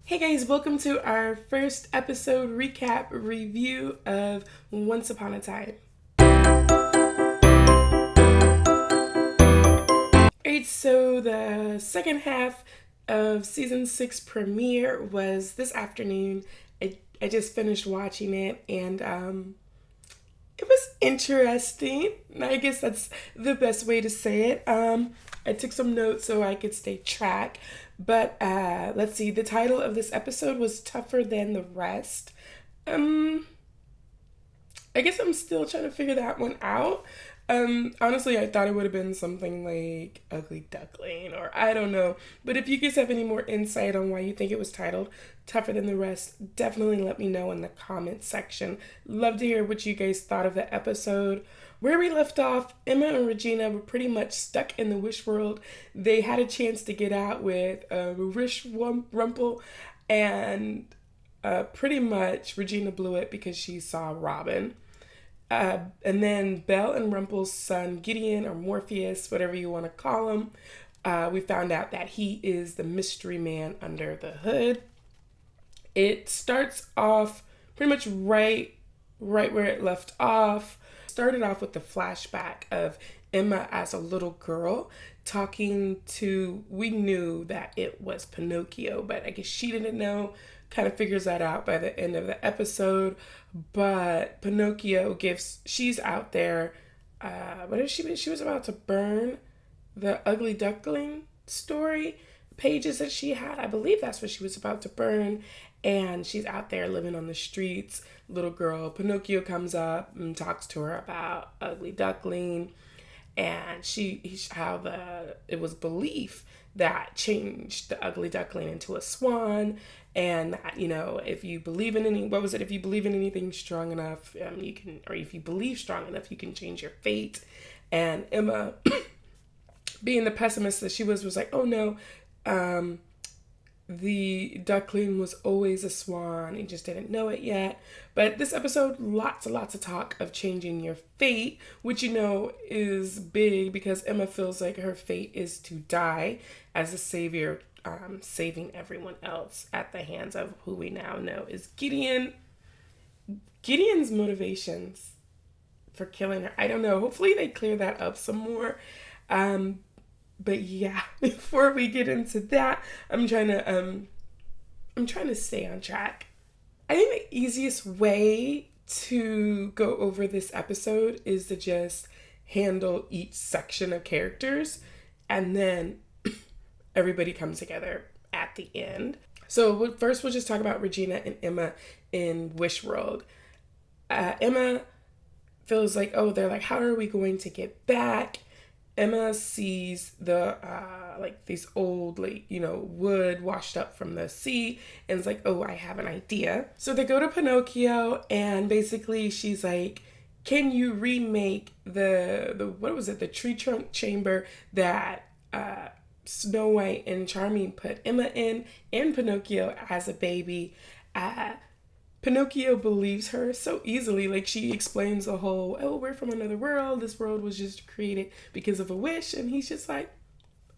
Hey guys, welcome to our first episode recap review of Once Upon a Time. Alright, so the second half of season 6 premiere was this afternoon. I just finished watching it and it was interesting. I guess that's the best way to say it. I took some notes so I could stay track. But let's see, the title of this episode was Tougher Than the Rest. I guess I'm still trying to figure that one out. Honestly, I thought it would have been something like Ugly Duckling or I don't know. But if you guys have any more insight on why you think it was titled Tougher Than the Rest, definitely let me know in the comments section. Love to hear what you guys thought of the episode. Where we left off, Emma and Regina were pretty much stuck in the wish world. They had a chance to get out with Wish Rumple, and pretty much Regina blew it because she saw Robin. And then Belle and Rumple's son, Gideon, or Morpheus, whatever you want to call him, we found out that he is the mystery man under the hood. It starts off pretty much right where it left off. Started off with the flashback of Emma as a little girl talking to, we knew that it was Pinocchio, but I guess she didn't know. Kind of figures that out by the end of the episode. But Pinocchio she's out there, what is she? She was about to burn the Ugly Duckling story pages that she had. I believe that's what she was about to burn. And she's out there living on the streets. Little girl, Pinocchio comes up and talks to her about Ugly Duckling. And it was belief that changed the Ugly Duckling into a swan. And that, if you believe in if you believe in anything strong enough, you can, or if you believe strong enough, you can change your fate. And Emma, being the pessimist that she was like, oh no, the duckling was always a swan. He just didn't know it yet. But this episode, lots of talk of changing your fate, which is big because Emma feels like her fate is to die as a savior, saving everyone else at the hands of who we now know is Gideon. Gideon's motivations for killing her, I don't know. Hopefully they clear that up some more. But yeah, before we get into that, I'm trying to stay on track. I think the easiest way to go over this episode is to just handle each section of characters, and then everybody comes together at the end. So first we'll just talk about Regina and Emma in Wish World. Emma feels like, they're like, how are we going to get back? Emma sees the these old wood washed up from the sea, and is like, I have an idea. So they go to Pinocchio, and basically she's like, can you remake the tree trunk chamber that Snow White and Charming put Emma in and Pinocchio as a baby? Pinocchio believes her so easily. Like, she explains the whole, we're from another world. This world was just created because of a wish. And he's just like,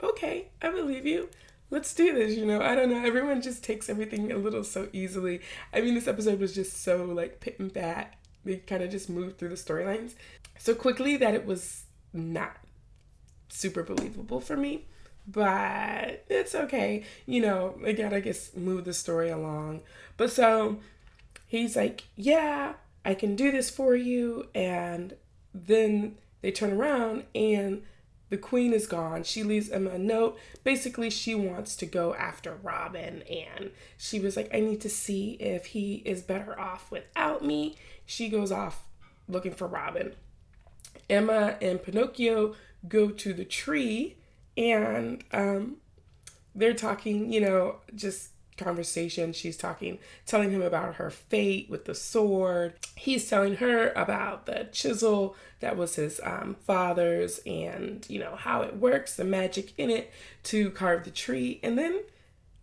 okay, I believe you. Let's do this, I don't know. Everyone just takes everything a little so easily. I mean, this episode was just so, pit and bat. They kind of just moved through the storylines so quickly that it was not super believable for me. But it's okay. They gotta, I guess, move the story along. But so he's like, yeah, I can do this for you. And then they turn around and the queen is gone. She leaves Emma a note. Basically, she wants to go after Robin. And she was like, I need to see if he is better off without me. She goes off looking for Robin. Emma and Pinocchio go to the tree, and they're talking, just conversation. She's telling him about her fate with the sword. He's telling her about the chisel that was his father's, and how it works, the magic in it to carve the tree. And then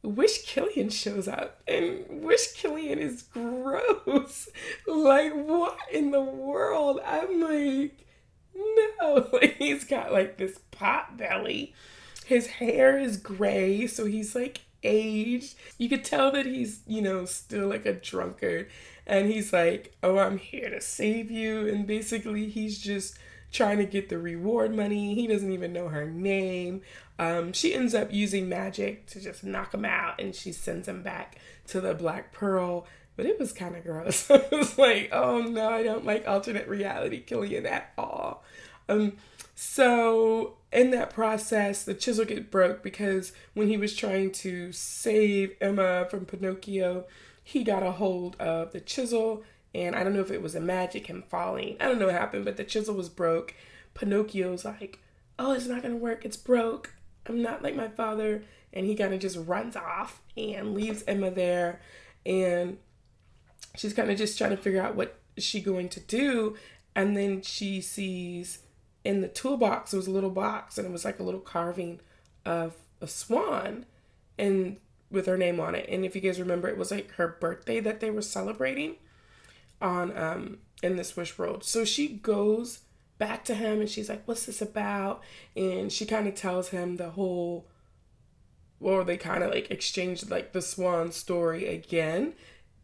Wish Killian shows up, and Wish Killian is gross. Like, what in the world? I'm like, no. He's got this pot belly. His hair is gray, so he's aged. You could tell that he's, still like a drunkard. And he's like, oh, I'm here to save you. And basically he's just trying to get the reward money. He doesn't even know her name. She ends up using magic to just knock him out, and she sends him back to the Black Pearl. But it was kind of gross. I was like, oh no, I don't like alternate reality Killian at all. So in that process, the chisel get broke because when he was trying to save Emma from Pinocchio, he got a hold of the chisel, and I don't know if it was a magic, him falling. I don't know what happened, but the chisel was broke. Pinocchio's like, oh, it's not gonna work, it's broke. I'm not like my father. And he kind of just runs off and leaves Emma there. And she's kind of just trying to figure out what is she going to do. And then she sees in the toolbox, it was a little box, and it was like a little carving of a swan and with her name on it. And if you guys remember, it was like her birthday that they were celebrating on in this wish world. So she goes back to him and she's like, what's this about? And she kind of tells him the whole, or they kind of like exchanged like the swan story again,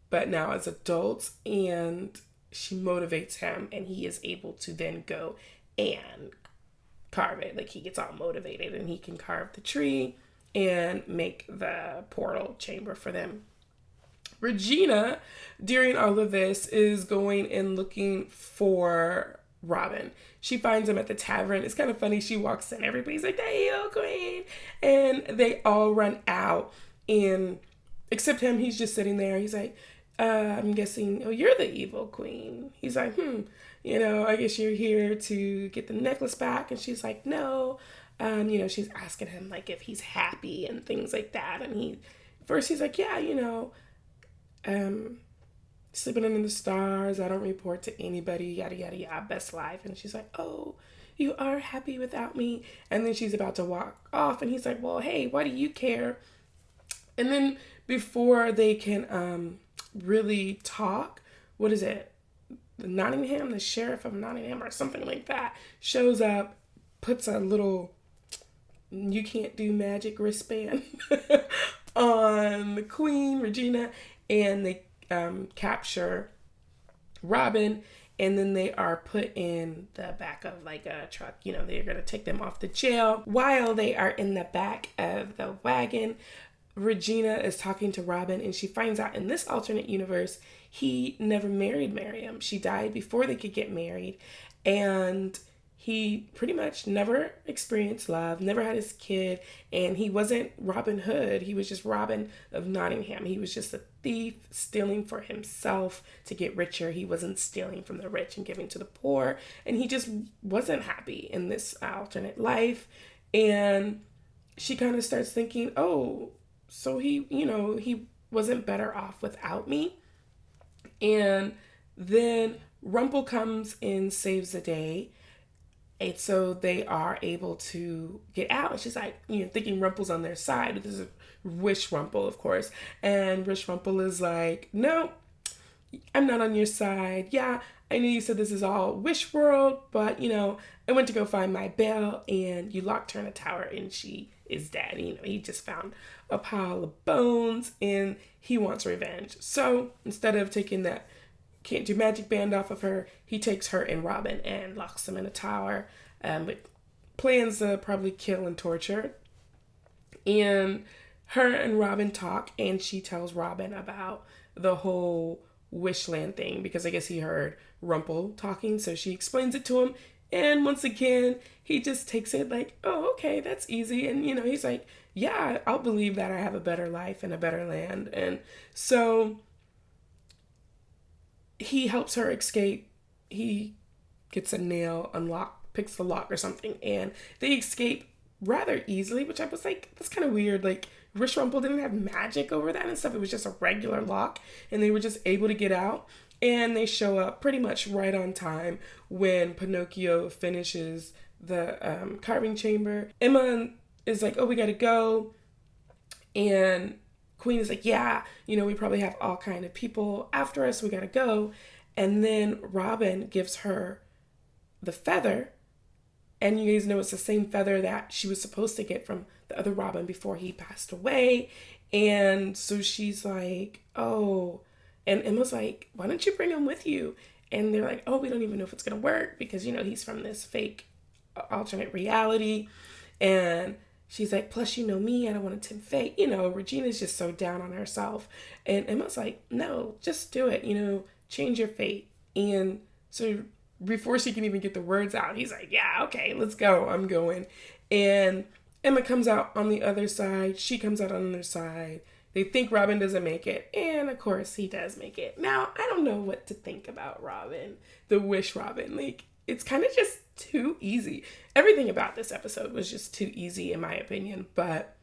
but now as adults. And she motivates him, and he is able to then go and carve it. Like, he gets all motivated and he can carve the tree and make the portal chamber for them. Regina, during all of this, is going and looking for Robin. She finds him at the tavern. It's kind of funny. She walks in. Everybody's like, hey, yo, queen. And they all run out. And except him, he's just sitting there. He's like, I'm guessing, oh, you're the evil queen. He's like, I guess you're here to get the necklace back. And she's like, no. She's asking him like if he's happy and things like that. And he's like, yeah, sleeping under the stars. I don't report to anybody, yada, yada, yada, best life. And she's like, oh, you are happy without me. And then she's about to walk off. And he's like, well, hey, why do you care? And then before they can really talk, what is it? The sheriff of Nottingham or something like that shows up, puts a little you can't do magic wristband on the queen, Regina, and they capture Robin, and then they are put in the back of like a truck. They're going to take them off to jail. While they are in the back of the wagon, Regina is talking to Robin, and she finds out in this alternate universe, he never married Miriam. She died before they could get married, and he pretty much never experienced love, never had his kid, and he wasn't Robin Hood. He was just Robin of Nottingham. He was just a thief stealing for himself to get richer. He wasn't stealing from the rich and giving to the poor, and he just wasn't happy in this alternate life. And she kind of starts thinking, oh, so he wasn't better off without me. And then Rumple comes and saves the day. And so they are able to get out. And she's like, thinking Rumple's on their side. This is Wish Rumple, of course. And Wish Rumple is like, no, I'm not on your side. Yeah, I know you said this is all Wish World, but, I went to go find my Belle, and you locked her in a tower, and she is dead. He just found a pile of bones, and he wants revenge. So instead of taking that can't do magic band off of her, he takes her and Robin and locks them in a tower, with plans to probably kill and torture. And her and Robin talk, and she tells Robin about the whole Wishland thing, because I guess he heard Rumple talking, so she explains it to him. And once again, he just takes it like, oh, okay, that's easy. And, he's like, yeah, I'll believe that I have a better life and a better land. And so he helps her escape. He gets a nail unlocked, picks the lock or something, and they escape rather easily, which I was like, that's kind of weird. Like, Wish Rumple didn't have magic over that and stuff. It was just a regular lock, and they were just able to get out. And they show up pretty much right on time when Pinocchio finishes the carving chamber. Emma is like, oh, we gotta go. And Queen is like, yeah, we probably have all kind of people after us. We gotta go. And then Robin gives her the feather. And you guys know it's the same feather that she was supposed to get from the other Robin before he passed away. And so she's like, oh, and Emma's like, why don't you bring him with you? And they're like, oh, we don't even know if it's going to work because, he's from this fake alternate reality. And she's like, plus, you know me, I don't want to tempt fate. Regina's just so down on herself. And Emma's like, no, just do it, change your fate. And so before she can even get the words out, he's like, yeah, okay, let's go. I'm going. And Emma comes out on the other side. She comes out on the other side. They think Robin doesn't make it. And of course, he does make it. Now, I don't know what to think about Robin, the Wish Robin. Like, it's kind of just too easy. Everything about this episode was just too easy, in my opinion. But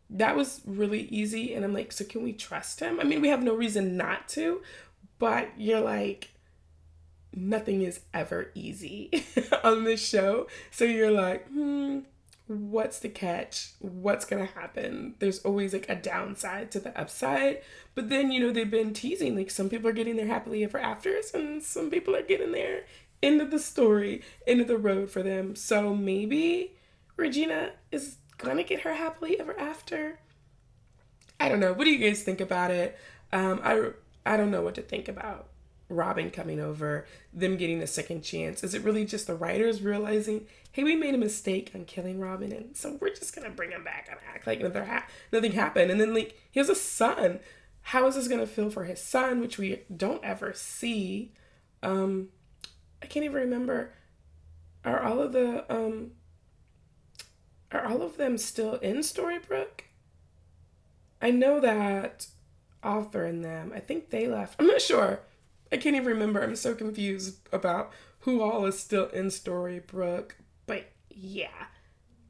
that was really easy. And I'm like, so can we trust him? I mean, we have no reason not to. But you're like, nothing is ever easy on this show. So you're like, what's the catch? What's gonna happen? There's always like a downside to the upside. But then, they've been teasing, like some people are getting their happily ever afters and some people are getting their end of the story, end of the road for them. So maybe Regina is gonna get her happily ever after. I don't know. What do you guys think about it? I don't know what to think about Robin coming over, them getting a second chance. Is it really just the writers realizing, hey, we made a mistake on killing Robin, and so we're just gonna bring him back and act like nothing happened? And then, like, he has a son. How is this gonna feel for his son, which we don't ever see? I can't even remember. Are all of them still in Storybrooke? I know that Arthur and them, I think they left. I'm not sure. I can't even remember. I'm so confused about who all is still in Storybrooke. But yeah,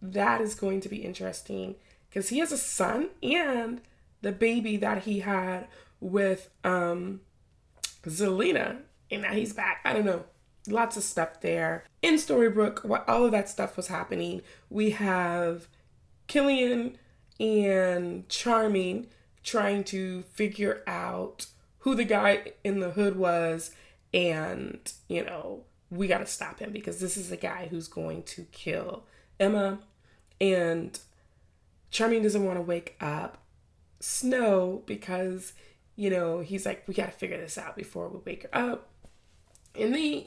that is going to be interesting because he has a son and the baby that he had with Zelina, and now he's back. I don't know. Lots of stuff there. In Storybrooke, while all of that stuff was happening, we have Killian and Charming trying to figure out who the guy in the hood was, and, we got to stop him because this is the guy who's going to kill Emma. And Charming doesn't want to wake up Snow because, he's like, we got to figure this out before we wake her up. And they,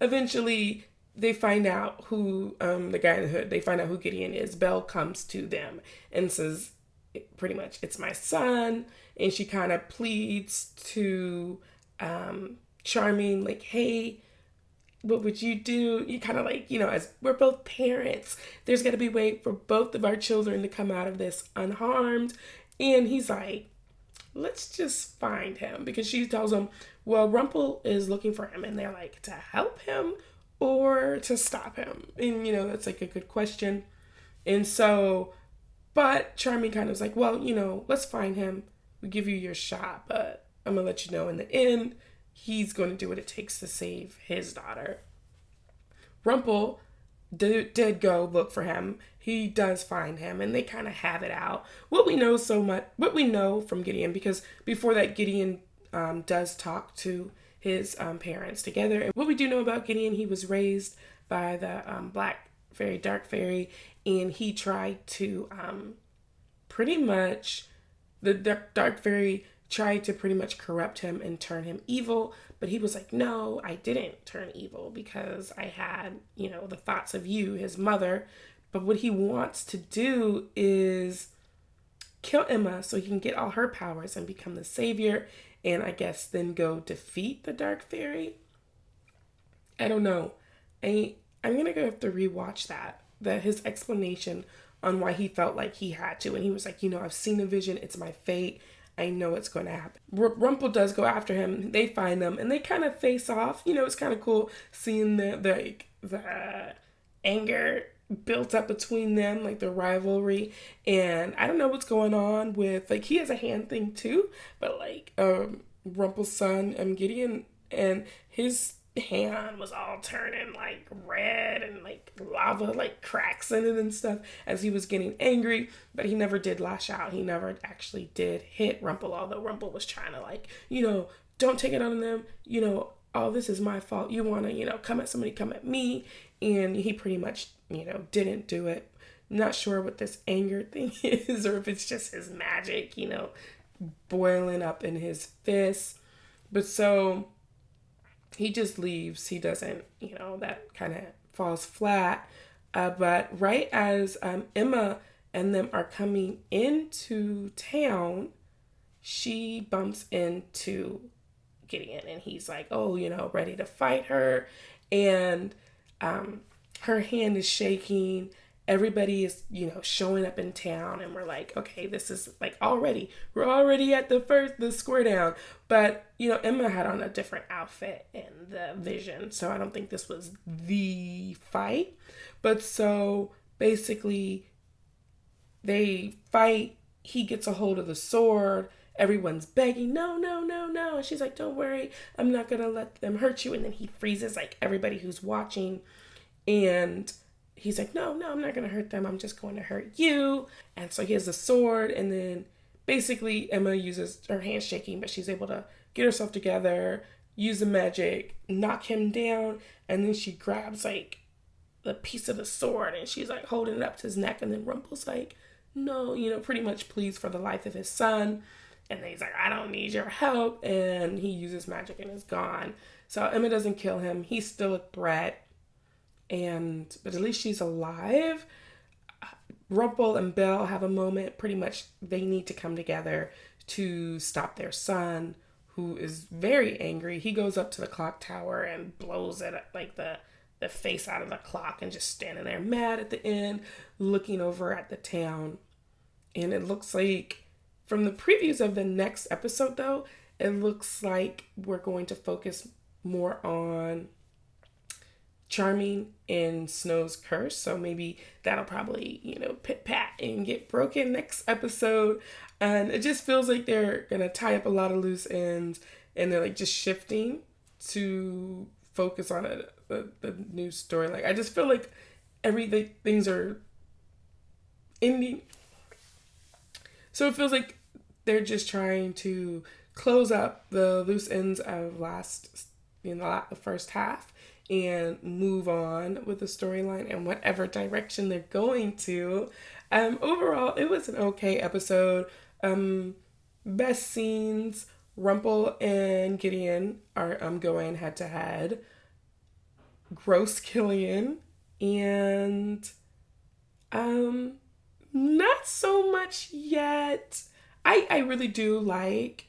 eventually they find out who, the guy in the hood, they find out who Gideon is. Belle comes to them and says, pretty much, it's my son. And she kind of pleads to Charming, like, hey, what would you do? You kind of like, as we're both parents, there's got to be a way for both of our children to come out of this unharmed. And he's like, let's just find him. Because she tells him, well, Rumple is looking for him. And they're like, to help him or to stop him? And, that's like a good question. And so, but Charming kind of was like, well, let's find him. We give you your shot, but I'm going to let you know in the end, he's going to do what it takes to save his daughter. Rumple did go look for him. He does find him, and they kind of have it out. What we know from Gideon, because before that, Gideon does talk to his parents together. And what we do know about Gideon, he was raised by the black fairy, dark fairy, and he tried to pretty much, the dark fairy tried to pretty much corrupt him and turn him evil, but he was like, no, I didn't turn evil because I had, the thoughts of you, his mother. But what he wants to do is kill Emma so he can get all her powers and become the savior, and I guess then go defeat the dark fairy. I don't know. I'm gonna go have to rewatch his explanation on why he felt like he had to, and he was like, I've seen a vision, it's my fate, I know it's going to happen. Rumple does go after him. They find them and they kind of face off. It's kind of cool seeing the anger built up between them, like the rivalry. And I don't know what's going on with, like, he has a hand thing too, but like Rumple's son, Gideon, and his hand was all turning like red and like lava, like cracks in it and stuff as he was getting angry, but he never did lash out. He never actually did hit Rumple, although Rumple was trying to like, don't take it on them, oh, this is my fault. You want to, come at somebody, come at me. And he pretty much, didn't do it. I'm not sure what this anger thing is or if it's just his magic, boiling up in his fists. But so he just leaves. He doesn't, that kind of falls flat. But right as Emma and them are coming into town, she bumps into Gideon and he's like, oh, ready to fight her. And her hand is shaking. Everybody is, showing up in town, and we're like, okay, this is like we're already at the square down. But, Emma had on a different outfit in the vision, so I don't think this was the fight. But so basically, they fight. He gets a hold of the sword. Everyone's begging, no, no, no, no. And she's like, don't worry, I'm not going to let them hurt you. And then he freezes like everybody who's watching. And he's like, no, I'm not going to hurt them. I'm just going to hurt you. And so he has the sword. And then basically Emma uses her hand shaking, but she's able to get herself together, use the magic, knock him down. And then she grabs like the piece of the sword and she's like holding it up to his neck. And then Rumple's like, no, pretty much pleads for the life of his son. And then he's like, I don't need your help. And he uses magic and is gone. So Emma doesn't kill him. He's still a threat. But at least she's alive. Rumple and Belle have a moment. Pretty much they need to come together to stop their son, who is very angry. He goes up to the clock tower and blows it like the face out of the clock and just standing there mad at the end, looking over at the town. And it looks like, from the previews of the next episode though, it looks like we're going to focus more on Charming and Snow's curse. So maybe that'll probably, pit pat and get broken next episode. And it just feels like they're going to tie up a lot of loose ends and they're like just shifting to focus on the new story. Like I just feel like things are ending. So it feels like they're just trying to close up the loose ends of the first half and move on with the storyline and whatever direction they're going to. Overall, it was an okay episode. Best scenes, Rumple and Gideon are going head to head. Gross Killian and not so much yet. I really do like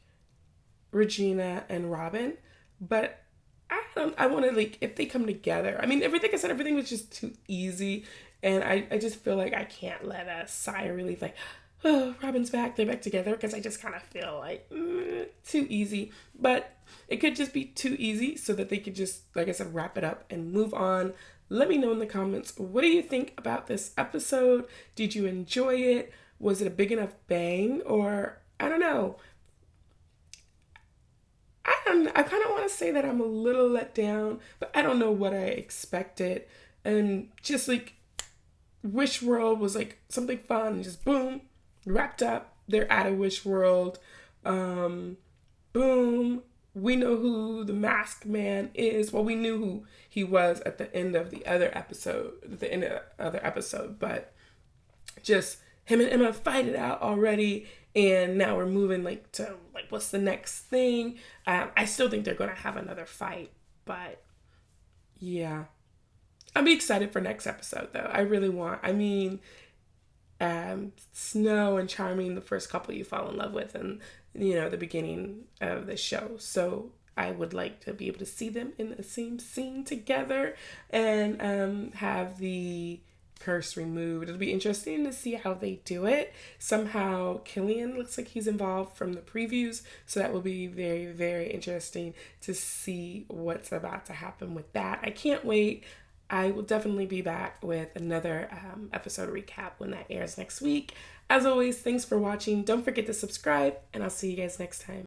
Regina and Robin, but I want to, like, if they come together. I mean, everything was just too easy, and I just feel like I can't let a sigh of relief, like, oh, Robin's back, they're back together, because I just kind of feel like, too easy. But it could just be too easy so that they could just, like I said, wrap it up and move on. Let me know in the comments, what do you think about this episode? Did you enjoy it? Was it a big enough bang? Or, I don't know. I kind of want to say that I'm a little let down, but I don't know what I expected. And just like Wish World was like something fun, and just boom, wrapped up. They're out of Wish World. Boom. We know who the masked man is. Well, we knew who he was at the end of the other episode, but just him and Emma fight it out already, and now we're moving to what's the next thing. I still think they're gonna have another fight, but yeah, I'll be excited for next episode though. I really want. I mean, Snow and Charming, the first couple you fall in love with, and the beginning of the show. So I would like to be able to see them in the same scene together and have the curse removed. It'll be interesting to see how they do it. Somehow Killian looks like he's involved from the previews, so that will be very, very interesting to see what's about to happen with that. I can't wait. I will definitely be back with another episode recap when that airs next week. As always, thanks for watching. Don't forget to subscribe, and I'll see you guys next time.